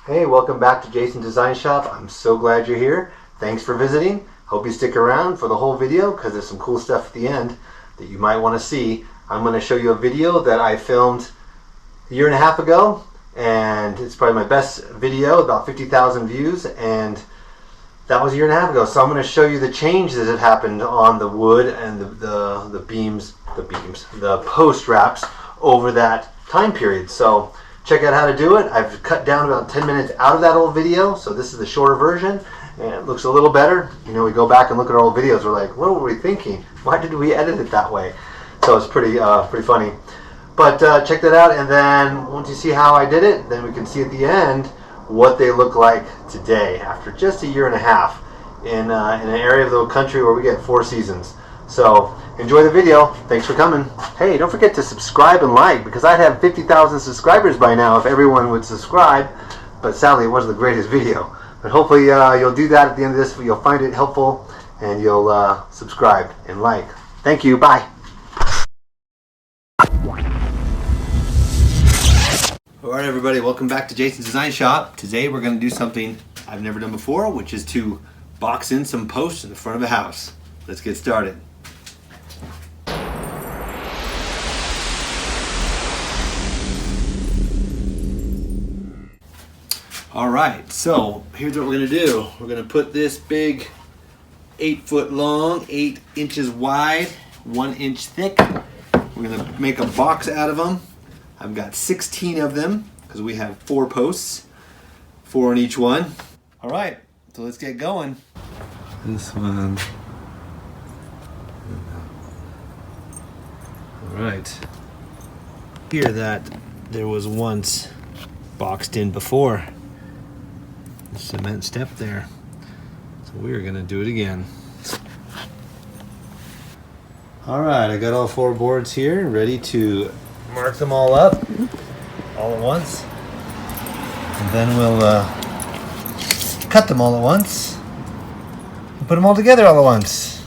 Hey, welcome back to Jason's Design Shop. I'm so glad you're here. Thanks for visiting. Hope you stick around for the whole video because there's some cool stuff at the end that you might want to see. I'm going to show you a video that I filmed a year and a half ago, and it's probably my best video, about 50,000 views, and that was a year and a half ago. So I'm going to show you the change that have happened on the wood and the post wraps over that time period. So check out how to do it. I've cut down about 10 minutes out of that old video, so this is the shorter version, and it looks a little better. You know, we go back and look at our old videos, we're like, what were we thinking? Why did we edit it that way? So it's pretty funny. But check that out, and then once you see how I did it, then we can see at the end what they look like today, after just a year and a half, in an area of the country where we get 4 seasons. So enjoy the video. Thanks for coming. Hey, don't forget to subscribe and like, because I'd have 50,000 subscribers by now if everyone would subscribe, but sadly it wasn't the greatest video. But hopefully you'll do that at the end of this. You'll find it helpful and you'll subscribe and like. Thank you. Bye. Alright everybody, welcome back to Jason's Design Shop. Today we're going to do something I've never done before, which is to box in some posts in the front of a house. Let's get started. Alright, so here's what we're going to do. We're going to put this big 8 foot long, 8 inches wide, 1 inch thick. We're going to make a box out of them. I've got 16 of them because we have 4 posts, 4 on each one. Alright, so let's get going. This one. Alright. Here that there was once boxed in before. The cement step there. So we're gonna do it again. Alright, I got all 4 boards here ready to mark them all up all at once. And then we'll cut them all at once and put them all together all at once.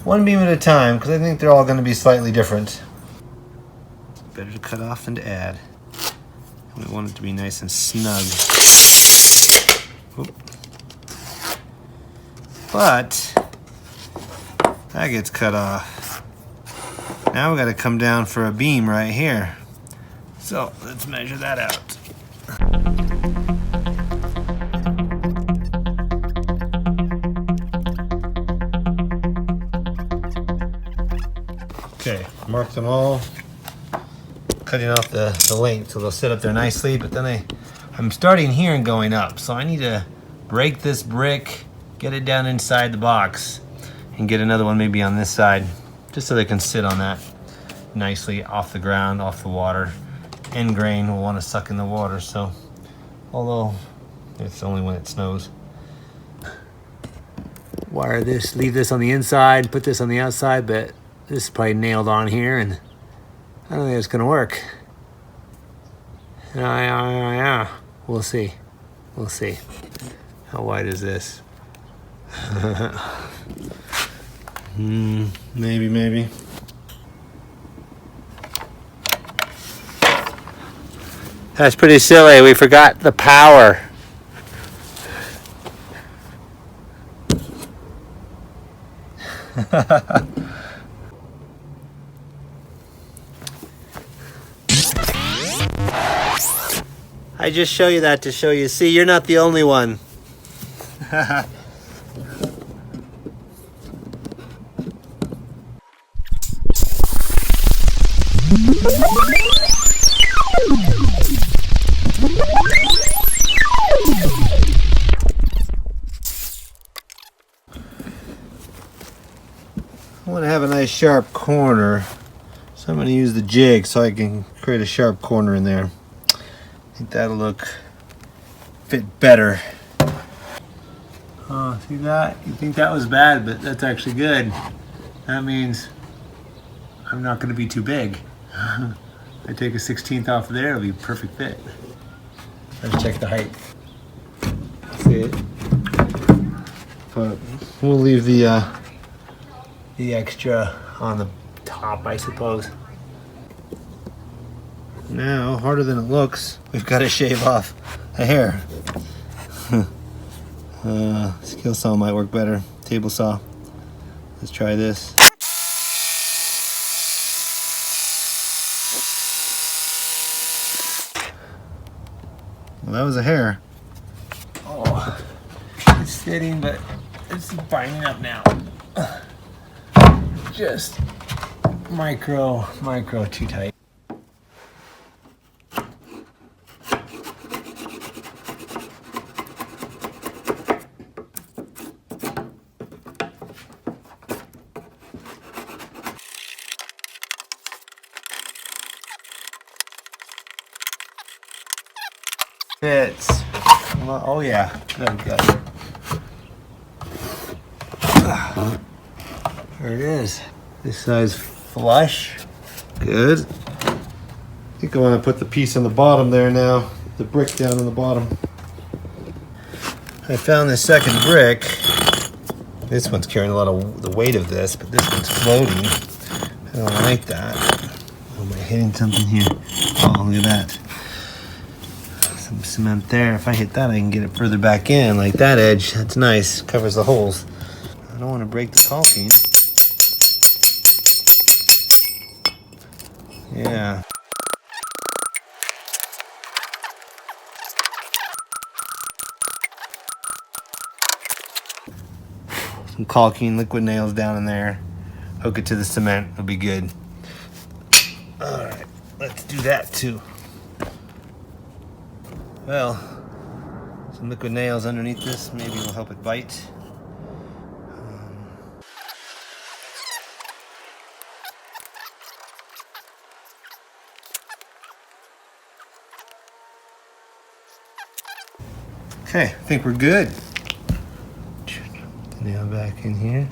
One beam at a time, because I think they're all going to be slightly different. Better to cut off than to add. We want it to be nice and snug. Oop. But that gets cut off. Now we got to come down for a beam right here. So let's measure that out. Okay, mark them all, cutting off the length so they'll sit up there nicely, but then I'm starting here and going up, so I need to break this brick, get it down inside the box, and get another one maybe on this side, just so they can sit on that nicely off the ground, off the water. End grain will want to suck in the water, so although it's only when it snows. Wire this, leave this on the inside, put this on the outside, but this is probably nailed on here, and I don't think it's gonna work. Yeah, we'll see. We'll see. How wide is this? Maybe. That's pretty silly. We forgot the power. I just show you that to show you. See, you're not the only one. I want to have a nice sharp corner, so I'm going to use the jig so I can create a sharp corner in there. I think that'll fit better. Oh, see that? You think that was bad, but that's actually good. That means I'm not going to be too big. I take a 16th off of there, it'll be a perfect fit. Let's check the height. See it? But we'll leave the extra on the top, I suppose. Now, harder than it looks, we've got to shave off a hair. Skill saw might work better. Table saw. Let's try this. Well, that was a hair. Oh, it's fitting, but it's binding up now. Just micro too tight. Fits. Oh yeah, good. There it is. This size flush. Good. I think I want to put the piece on the bottom there now. The brick down on the bottom. I found the second brick. This one's carrying a lot of the weight of this, but this one's floating. I don't like that. Oh, am I hitting something here? Oh, look at that. Some cement there. If I hit that, I can get it further back in, like that edge. That's nice. Covers the holes. I don't want to break the caulking. Yeah. Some caulking, liquid nails down in there. Hook it to the cement. It'll be good. All right, let's do that too. Well, some liquid nails underneath this maybe will help it bite. Okay, I think we're good. Put the nail back in here.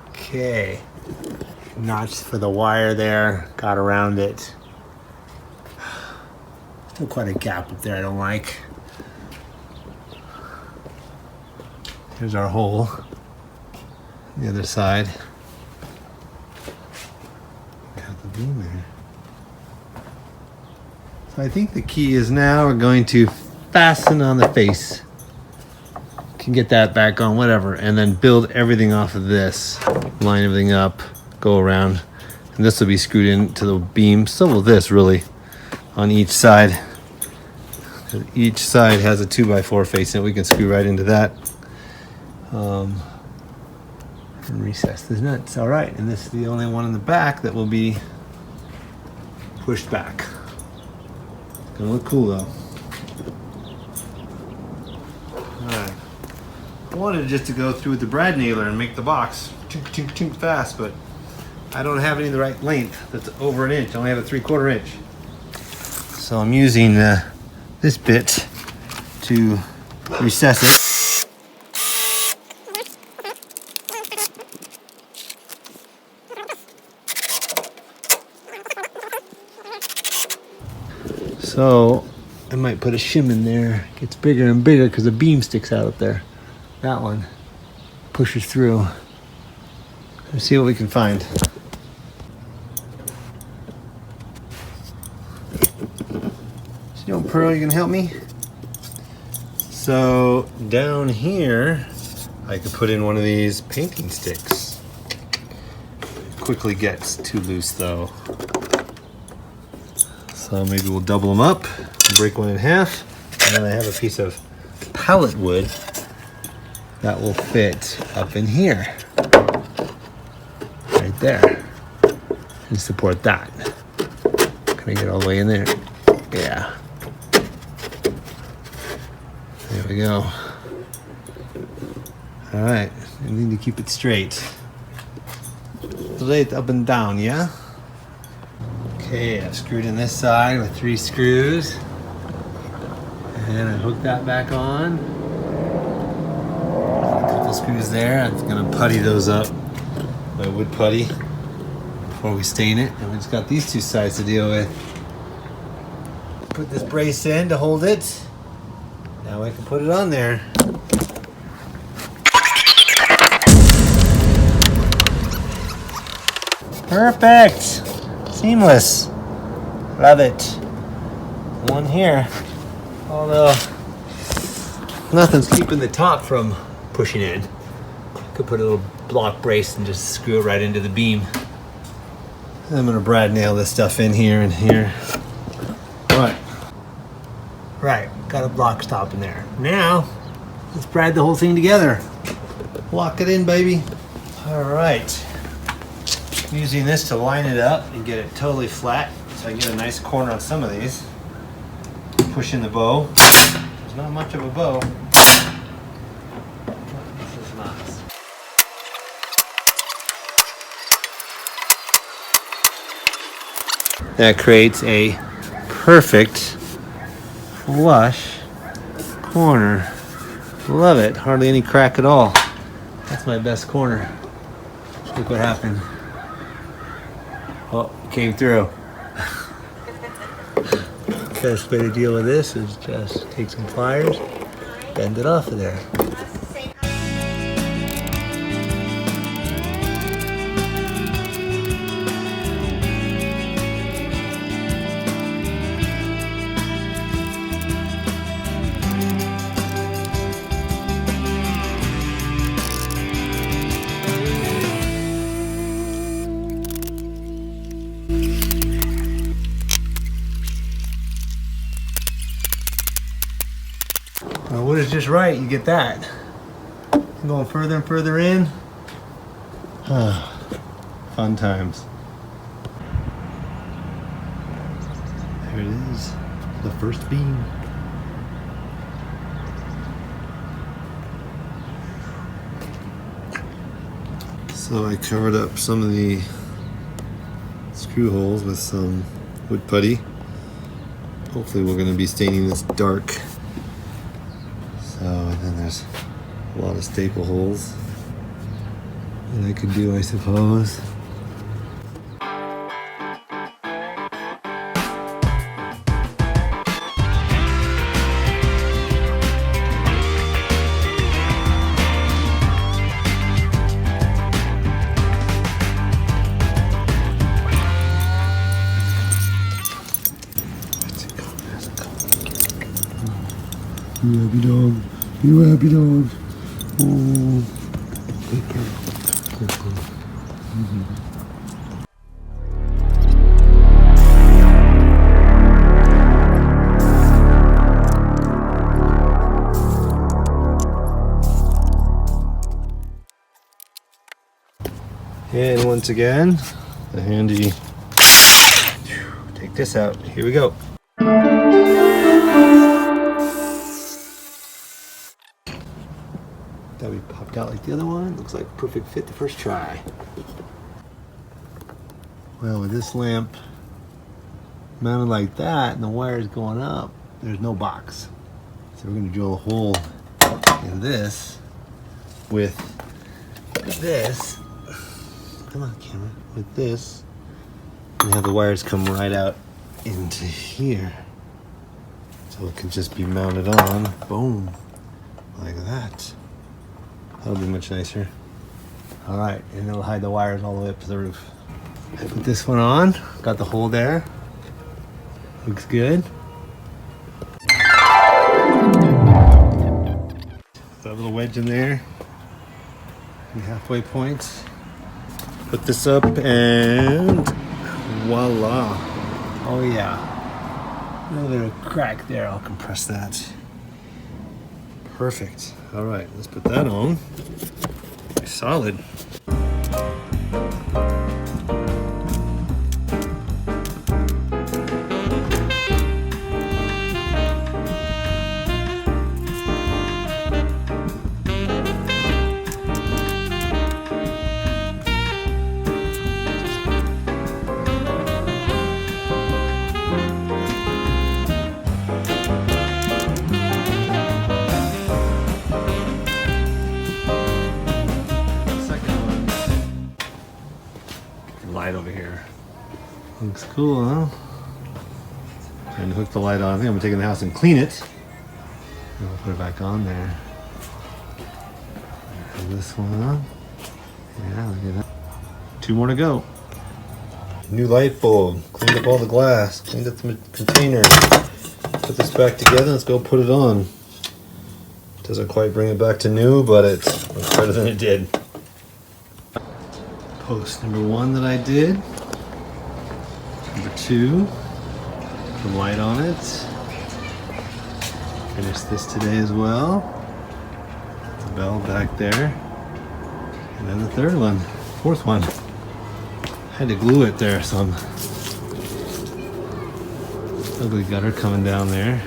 Okay, notch for the wire there, got around it. Still quite a gap up there I don't like. Here's our hole, the other side. In there. So I think the key is now we're going to fasten on the face. Can get that back on, whatever, and then build everything off of this. Line everything up, go around, and this will be screwed into the beam. So will this, really, on each side. Each side has a 2x4 face in it. We can screw right into that. And recess the nuts. All right, and this is the only one in the back that will be pushed back. Gonna look cool though. Alright. I wanted just to go through with the brad nailer and make the box tink tink tink fast, but I don't have any of the right length. That's over an inch. I only have a 3/4 inch. So I'm using this bit to recess it. So I might put a shim in there. It gets bigger and bigger because the beam sticks out up there. That one pushes through. Let's see what we can find. So, Pearl, you can help me? So down here, I could put in one of these painting sticks. It quickly gets too loose though. So maybe we'll double them up, break one in half, and then I have a piece of pallet wood that will fit up in here. Right there. And support that. Can I get all the way in there? Yeah. There we go. All right, I need to keep it straight. Straight up and down, yeah? Okay, I've screwed in this side with 3 screws. And I hook that back on. A couple screws there. I'm gonna putty those up. My wood putty before we stain it. And we just got these 2 sides to deal with. Put this brace in to hold it. Now I can put it on there. Perfect! Seamless. Love it. One here. Although nothing's keeping the top from pushing in. Could put a little block brace and just screw it right into the beam. I'm gonna brad nail this stuff in here and here. Right, got a block stop in there. Now, let's brad the whole thing together. Lock it in, baby. All right. I'm using this to line it up and get it totally flat so I can get a nice corner on some of these. Push in the bow. There's not much of a bow. This is nice. That creates a perfect flush corner. Love it. Hardly any crack at all. That's my best corner. Look what happened. Oh, it came through. Best way to deal with this is just take some pliers, bend it off of there. Now, wood is just right, you get that. Going further and further in. Fun times. There it is, the first beam. So I covered up some of the screw holes with some wood putty. Hopefully we're going to be staining this dark. So, and then there's a lot of staple holes that I could do, I suppose. You happy dog. You happy dog. Oh, good girl. Good girl. And once again, the handy. Take this out. Here we go. That we popped out like the other one. Looks like a perfect fit the first try. Well, with this lamp mounted like that and the wires going up, there's no box. So we're gonna drill a hole in this with this. Come on, camera. With this, and have the wires come right out into here. So it can just be mounted on. Boom. Like that. That'll be much nicer. All right, and it'll hide the wires all the way up to the roof. I put this one on, got the hole there. Looks good. That little wedge in there. The halfway points. Put this up and voila. Oh yeah. A little bit of crack there, I'll compress that. Perfect. All right, let's put that on. Solid. Light over here. Looks cool, huh? Trying to hook the light on. I think I'm gonna take it in the house and clean it. And we'll put it back on there. Put this one on. Yeah, look at that. 2 more to go. New light bulb. Cleaned up all the glass. Cleaned up the container. Put this back together. Let's go put it on. Doesn't quite bring it back to new, but it's better than it did. Post number 1 that I did. Number 2. Put light on it. Finished this today as well. The bell back there. And then the 3rd one. 4th one. Had to glue it there some. Ugly gutter coming down there.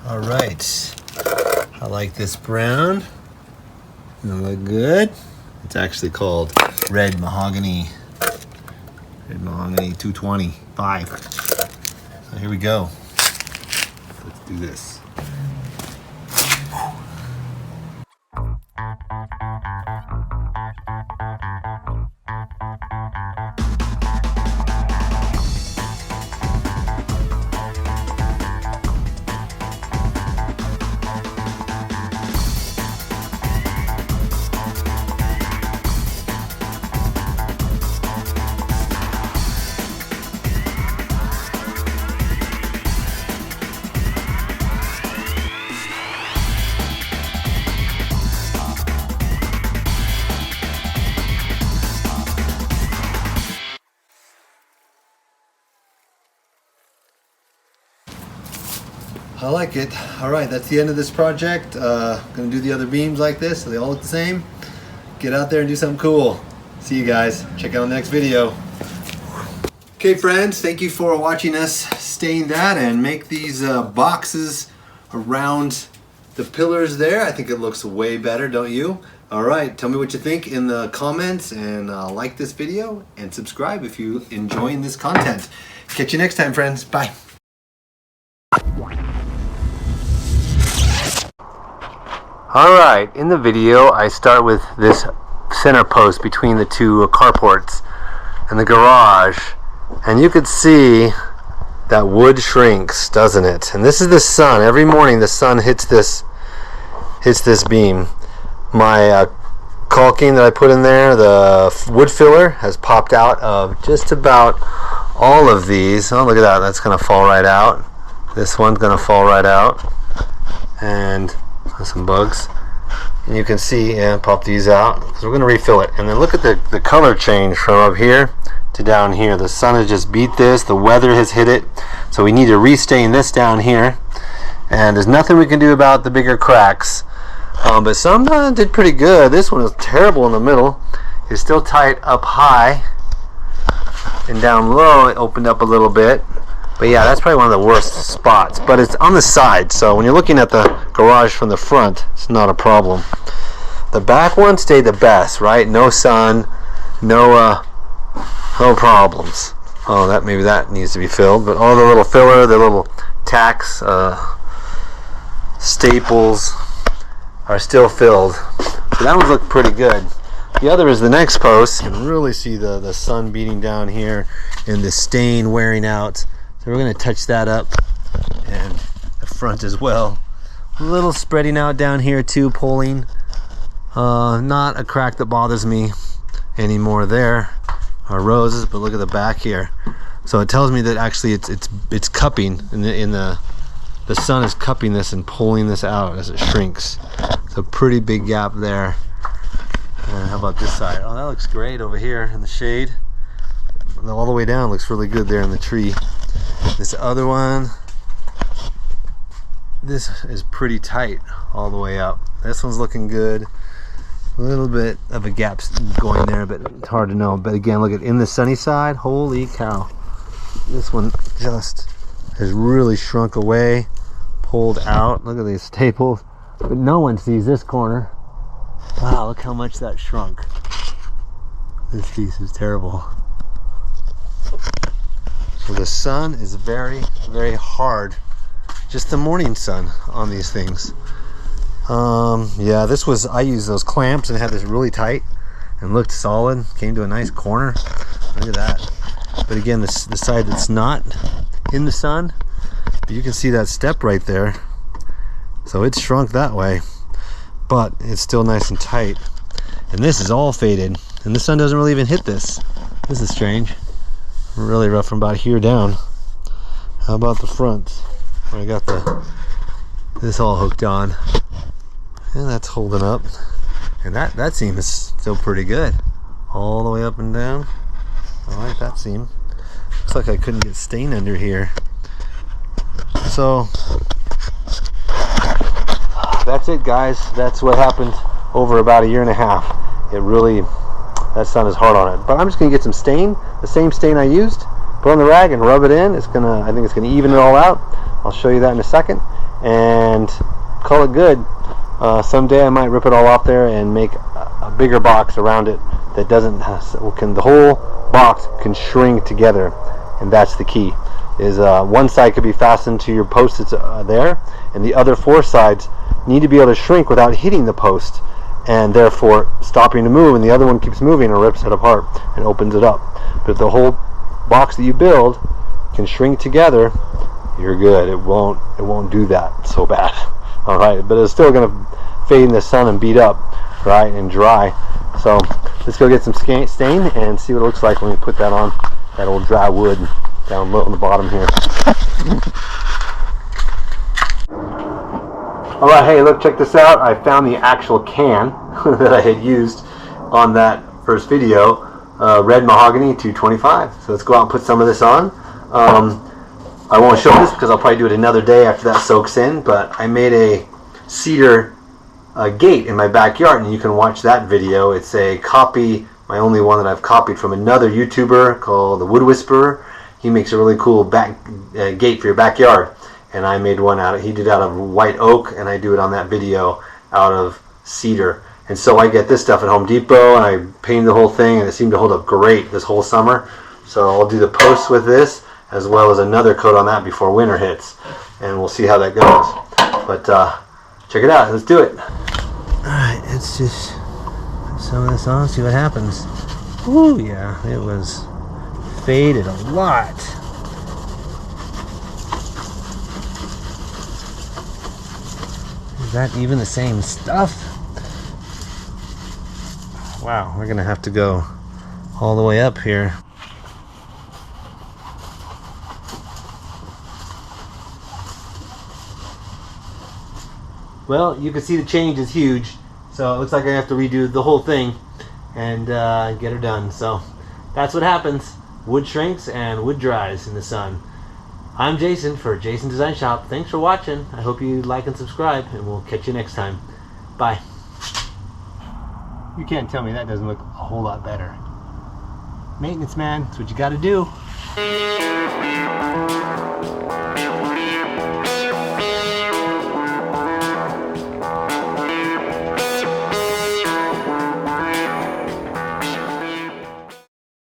All right. I like this brown. Doesn't look good. It's actually called red mahogany. Red mahogany 225. So here we go. Let's do this. I like it. All right, that's the end of this project. Gonna do the other beams like this so they all look the same. Get out there and do something cool. See you guys. Check out the next video. Okay friends, thank you for watching us stain that and make these boxes around the pillars there. I think it looks way better, don't you? All right, tell me what you think in the comments, and like this video and subscribe if you're enjoying this content. Catch you next time, friends. Bye. Alright, in the video I start with this center post between the two carports and the garage, and you could see that wood shrinks, doesn't it? And this is the sun. Every morning the sun hits this beam. My caulking that I put in there, the wood filler, has popped out of just about all of these. Oh, look at that, that's gonna fall right out. This one's gonna fall right out. And some bugs, and you can see, pop these out because we're going to refill it. And then look at the color change from up here to down here. The sun has just beat this, the weather has hit it, so we need to restain this down here, and there's nothing we can do about the bigger cracks, but some did pretty good. This one is terrible in the middle. It's still tight up high, and down low it opened up a little bit. But yeah, that's probably one of the worst spots. But it's on the side, so when you're looking at the garage from the front, it's not a problem. The back one stayed the best, right? No sun, no problems. Oh, maybe that needs to be filled. But all the little filler, the little tacks, staples are still filled. So that one looked pretty good. The other is the next post. You can really see the sun beating down here and the stain wearing out. So we're going to touch that up, and the front as well. A little spreading out down here too, pulling. Not a crack that bothers me anymore there. Our roses, but look at the back here. So it tells me that actually it's cupping, and the sun is cupping this and pulling this out as it shrinks. So pretty big gap there. And how about this side? Oh, that looks great over here in the shade. All the way down looks really good there in the tree. This other one, this is pretty tight all the way up. This one's looking good. A little bit of a gap going there, but it's hard to know. But again, look at in the sunny side, holy cow. This one just has really shrunk away, pulled out. Look at these staples. But no one sees this corner. Wow, look how much that shrunk. This piece is terrible. So the sun is very, very hard. Just the morning sun on these things. Yeah, I used those clamps and had this really tight and looked solid. Came to a nice corner. Look at that. But again, the side that's not in the sun, you can see that step right there. So it's shrunk that way, but it's still nice and tight. And this is all faded. and the sun doesn't really even hit this. This is strange. Really rough from about here down. How about the front? Where I got this all hooked on. And that's holding up. And that seam is still pretty good. All the way up and down. I like that seam. Looks like I couldn't get stain under here. So that's it, guys. That's what happened over about a year and a half. It really, that sun is hard on it. But I'm just gonna get some stain, the same stain I used, put on the rag and rub it in. I think it's gonna even it all out. I'll show you that in a second, and call it good. Someday I might rip it all off there and make a bigger box around it that doesn't the whole box can shrink together, and that's the key. Is one side could be fastened to your post that's there, and the other 4 sides need to be able to shrink without hitting the post, and therefore stopping to move, and the other one keeps moving and rips it apart and opens it up. But if the whole box that you build can shrink together, you're good. It won't do that so bad. All right, but it's still going to fade in the sun and beat up, right, and dry. So let's go get some stain and see what it looks like when we put that on that old dry wood down low on the bottom here. All right, hey, look, check this out. I found the actual can that I had used on that first video, red mahogany 225. So let's go out and put some of this on. I won't show this because I'll probably do it another day after that soaks in, but I made a cedar gate in my backyard, and you can watch that video. It's a copy, my only one that I've copied, from another YouTuber called the Wood Whisperer. He makes a really cool gate for your backyard, and I made one he did out of white oak, and I do it on that video out of cedar. And so I get this stuff at Home Depot, and I painted the whole thing, and it seemed to hold up great this whole summer. So I'll do the posts with this, as well as another coat on that before winter hits, and we'll see how that goes. But check it out. Let's do it. Alright, let's just put some of this on, see what happens. Ooh, yeah, it was faded a lot. Is that even the same stuff? Wow, we're gonna have to go all the way up here. Well, you can see the change is huge, so it looks like I have to redo the whole thing and get her done. So that's what happens. Wood shrinks and wood dries in the sun. I'm Jason for Jason Design Shop. Thanks for watching. I hope you like and subscribe, and we'll catch you next time. Bye. You can't tell me that doesn't look a whole lot better. Maintenance man, that's what you gotta do.